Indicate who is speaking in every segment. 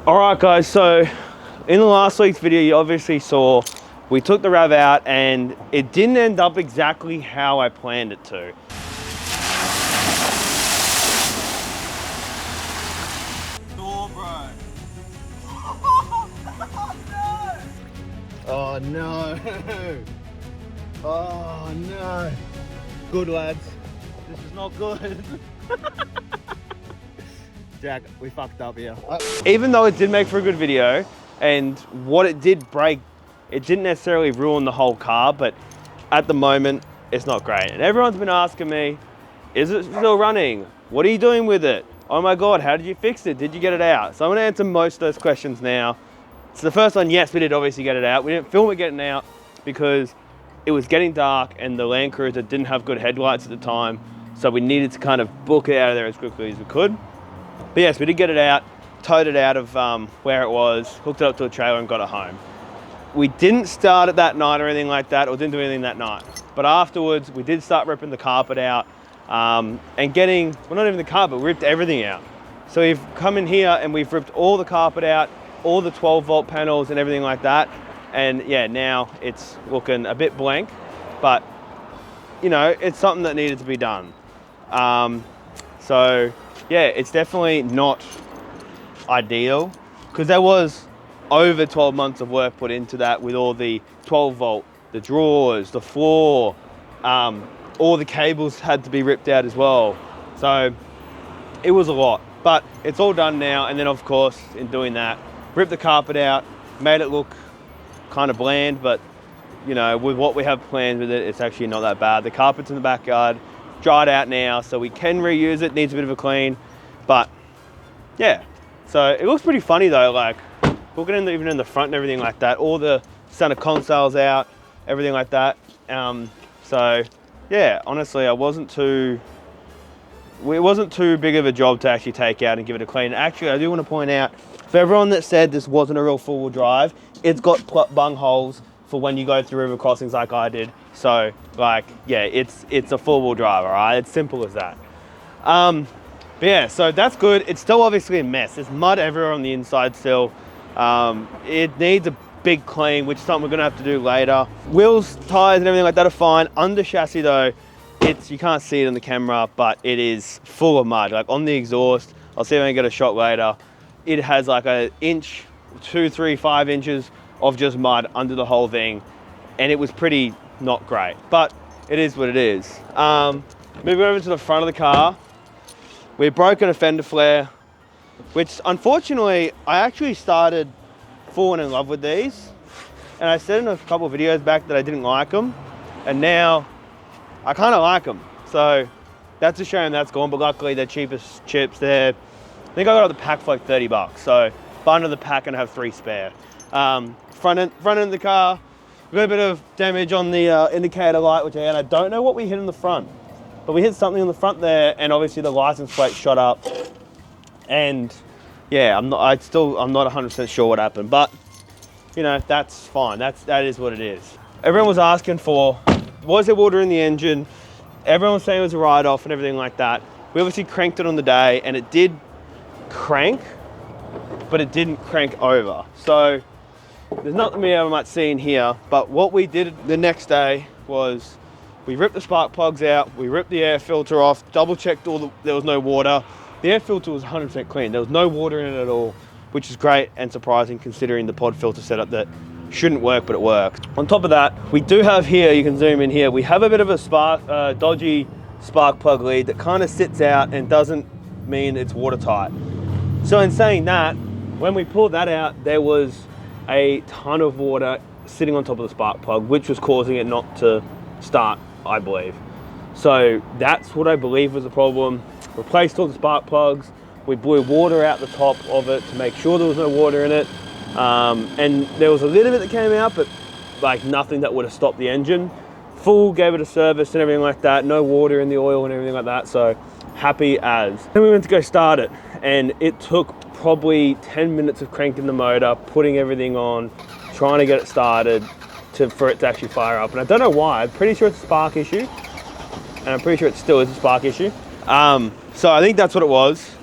Speaker 1: All right, guys, so in the last week's video, you obviously saw we took the RAV out and it didn't end up exactly how I planned it to. Oh no! Oh no! Good, lads. This is not good. Jack, we fucked up here. Even though it did make for a good video, and what it did break, it didn't necessarily ruin the whole car, but at the moment, it's not great. And everyone's been asking me, is it still running? What are you doing with it? Oh my God, how did you fix it? Did you get it out? So I'm gonna answer most of those questions now. So the first one, yes, we did obviously get it out. We didn't film it getting out because it was getting dark and the Land Cruiser didn't have good headlights at the time. So we needed to kind of book it out of there as quickly as we could. But yes, we did get it out, towed it out of where it was, hooked it up to a trailer and got it home. We didn't start it that night or anything like that, or didn't do anything that night. But afterwards, we did start ripping the carpet out and getting, well, not even the carpet, we ripped everything out. So we've come in here and we've ripped all the carpet out, all the 12-volt panels and everything like that. And yeah, now it's looking a bit blank, but you know, it's something that needed to be done. So yeah, it's definitely not ideal because there was over 12 months of work put into that with all the 12-volt, the drawers, the floor, all the cables had to be ripped out as well. So it was a lot, but it's all done now. And then of course, in doing that, ripped the carpet out, made it look kind of bland, but you know, with what we have planned with it, it's actually not that bad. The carpet's in the backyard, dried out now, so we can reuse it, needs a bit of a clean, but yeah. So it looks pretty funny though, like looking in even in the front and everything like that, all the center consoles out, everything like that. So yeah, honestly, it wasn't too big of a job to actually take out and give it a clean. Actually, I do want to point out, for everyone that said this wasn't a real four-wheel drive, it's got bung holes for when you go through river crossings like I did. So like, yeah, it's a four-wheel drive, all right? It's simple as that. But yeah, so that's good. It's still obviously a mess. There's mud everywhere on the inside still. It needs a big clean, which is something we're gonna have to do later. Wheels, tires and everything like that are fine. Under chassis though, you can't see it on the camera, but it is full of mud. Like on the exhaust, I'll see if I can get a shot later. It has like an inch, 2, 3, 5 inches of just mud under the whole thing. And it was pretty not great, but it is what it is. Moving over to the front of the car, we broke a fender flare, which unfortunately, I actually started falling in love with these. And I said in a couple of videos back that I didn't like them. And now I kind of like them. So that's a shame that's gone, but luckily they're cheapest chips. I think I got the pack for like 30 bucks. So bundle the pack and I have 3 spare. Front end of the car, we got a bit of damage on the indicator light, which again, I don't know what we hit in the front, but we hit something on the front there, and obviously the license plate shot up. And yeah, I'm not 100% sure what happened, but you know, that's fine. That is what it is. Everyone was asking for, was there water in the engine? Everyone was saying it was a write-off and everything like that. We obviously cranked it on the day, and it did crank, but it didn't crank over. So there's nothing we ever might see in here, but what we did the next day was we ripped the spark plugs out, we ripped the air filter off, double checked there was no water. The air filter was 100% clean. There was no water in it at all, which is great and surprising considering the pod filter setup that shouldn't work, but it worked. On top of that, we do have here, you can zoom in here, we have a bit of a dodgy spark plug lead that kind of sits out and doesn't mean it's watertight. So in saying that, when we pulled that out, there was a ton of water sitting on top of the spark plug, which was causing it not to start, I believe. So that's what I believe was the problem. Replaced all the spark plugs. We blew water out the top of it to make sure there was no water in it. And there was a little bit that came out, but like nothing that would have stopped the engine. Full, gave it a service and everything like that. No water in the oil and everything like that. So happy as. Then we went to go start it, and it took probably 10 minutes of cranking the motor, putting everything on, trying to get it started for it to actually fire up. And I don't know why. I'm pretty sure it's a spark issue, and I'm pretty sure it still is a spark issue. So I think that's what it was.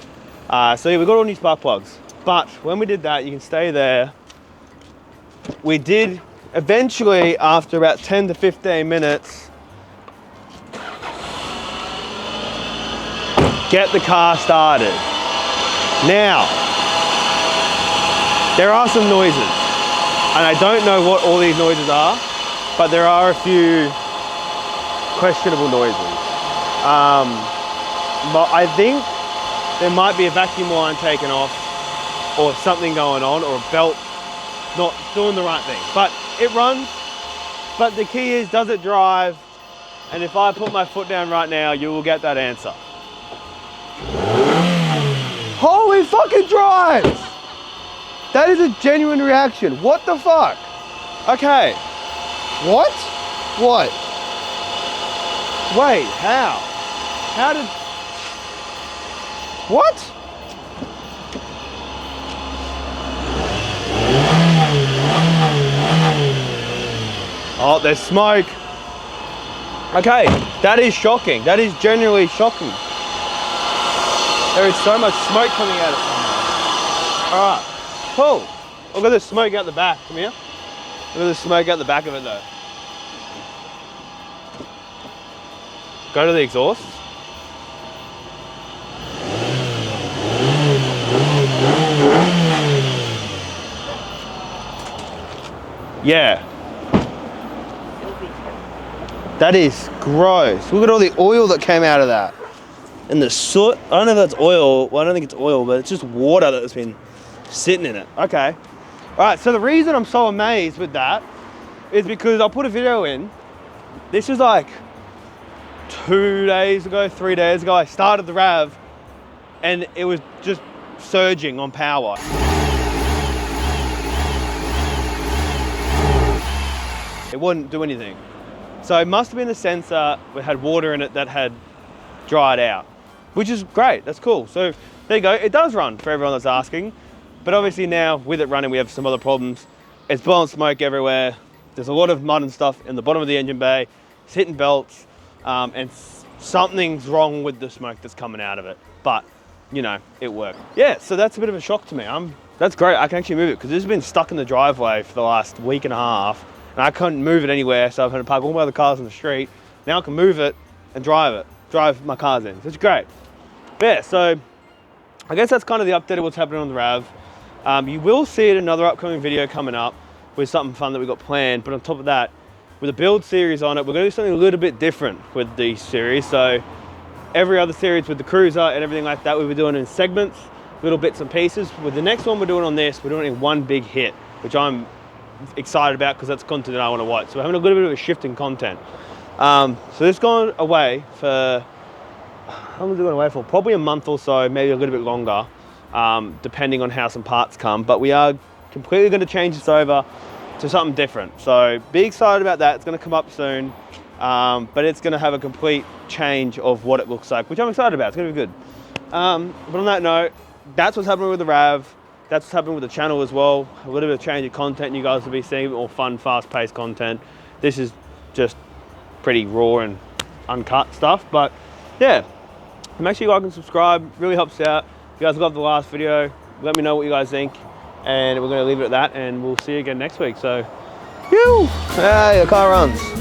Speaker 1: So yeah, we got all new spark plugs. But when we did that, you can stay there. We did eventually, after about 10 to 15 minutes, get the car started. Now, there are some noises, and I don't know what all these noises are, but there are a few questionable noises. But I think there might be a vacuum line taken off, or something going on, or a belt not doing the right thing. But it runs, but the key is, does it drive? And if I put my foot down right now, you will get that answer. Holy fucking drives! That is a genuine reaction. What the fuck? Okay. What? What? Wait, how? How did... What? Oh, there's smoke. Okay, that is shocking. That is genuinely shocking. There is so much smoke coming out of it. All right, cool. Look at the smoke out the back. Come here. Look at the smoke out the back of it though. Go to the exhaust. Yeah. That is gross. Look at all the oil that came out of that. And the soot. I don't know if that's oil. Well, I don't think it's oil, but it's just water that's been sitting in it. Okay. All right, so the reason I'm so amazed with that is because I'll put a video in. This was like 2 days ago, 3 days ago. I started the RAV and it was just surging on power. It wouldn't do anything. So it must have been a sensor that had water in it that had dried out, which is great, that's cool. So there you go, it does run for everyone that's asking. But obviously now with it running, we have some other problems. It's blowing smoke everywhere. There's a lot of mud and stuff in the bottom of the engine bay. It's hitting belts, and something's wrong with the smoke that's coming out of it. But, you know, it worked. Yeah, so that's a bit of a shock to me. That's great, I can actually move it, because this has been stuck in the driveway for the last week and a half. And I couldn't move it anywhere, so I've had to park all my other cars on the street. Now I can move it and drive my cars in. So it's great. But yeah, so I guess that's kind of the update of what's happening on the RAV. You will see another upcoming video coming up with something fun that we got planned. But on top of that, with a build series on it, we're going to do something a little bit different with the series. So every other series with the Cruiser and everything like that, we'll be doing in segments, little bits and pieces. With the next one we're doing on this, we're doing it in one big hit, which I'm excited about because that's content that I want to watch. So we're having a little bit of a shift in content. So this gone away for, how long is it going away for? Probably a month or so, maybe a little bit longer, depending on how some parts come. But we are completely going to change this over to something different. So be excited about that. It's going to come up soon, but it's going to have a complete change of what it looks like, which I'm excited about. It's going to be good. But on that note, that's what's happening with the RAV. That's what's happening with the channel as well. A little bit of change of content. You guys will be seeing a bit more fun, fast-paced content. This is just pretty raw and uncut stuff. But yeah, make sure you like and subscribe. Really helps out. If you guys loved the last video, let me know what you guys think. And we're going to leave it at that. And we'll see you again next week. So, hey, the car runs.